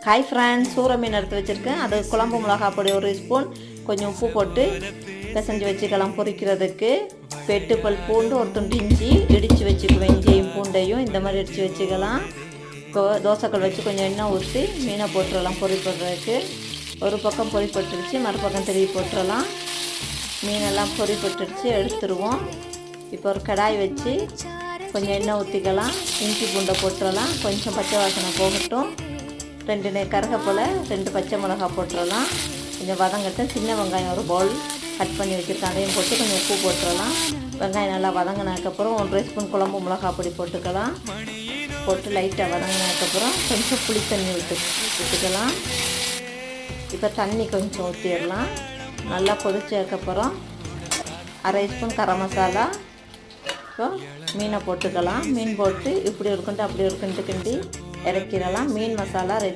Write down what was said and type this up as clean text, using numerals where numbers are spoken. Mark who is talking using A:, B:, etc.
A: Hi friends, சூற மீன் எடுத்து வச்சுருக்கேன். அது குழம்பு மிளகாய் பொடி 1 ஸ்பூன், கொஞ்சம் உப்பு போட்டு பிசைஞ்சு வச்சுக்கலாம் பொரிக்கிறதுக்கு. 8 பல் பூண்டு, 1 துண்டு இஞ்சி இடித்து வச்சுக்குவேன். இஞ்சியும் பூண்டையும் இந்த மாதிரி இடித்து வச்சுக்கலாம். இப்போ தோசைக்கல் வச்சு கொஞ்சம் எண்ணெய் ஊற்றி மீனை போட்டுடலாம் பொரிப்படுறதுக்கு. ஒரு பக்கம் பொரி போட்டுருச்சு, மறுபக்கம் திருப்பி போட்டுடலாம். மீனெல்லாம் பொரி போட்டுருச்சு, எடுத்துருவோம். இப்போ ஒரு கடாய் வச்சு கொஞ்சம் எண்ணெய் ஊற்றிக்கலாம். இஞ்சி பூண்டை போட்டுடலாம். கொஞ்சம் பச்சை வாசனை போகட்டும். 2 கருவேப்பிலை, 2 பச்சை மிளகாய் போட்டுடலாம். கொஞ்சம் வதங்கட்டும். சின்ன வெங்காயம் ஒரு பவுல் கட் பண்ணி வச்சுருக்கேன், அதையும் போட்டு கொஞ்சம் உப்பு போட்டுடலாம். வெங்காயம் நல்லா வதங்கினதுக்கப்புறம் 1 ஸ்பூன் குழம்பு மிளகாய் பொடி போட்டுக்கலாம். போட்டு லைட்டாக வதங்கினதுக்கப்புறம் கொஞ்சம் புளி தண்ணி விட்டுக்கலாம். இப்போ தண்ணி கொஞ்சம் ஊற்றிடலாம். நல்லா கொதிச்சதுக்கப்புறம் 1/2 ஸ்பூன் கரம் மசாலா. இப்போ மீனை போட்டுக்கலாம். மீன் போட்டு இப்படி இருக்குன்ட்டு அப்படி இருக்குன்ட்டு கிண்டி இறக்கிடலாம். மீன் மசாலா ரெடி.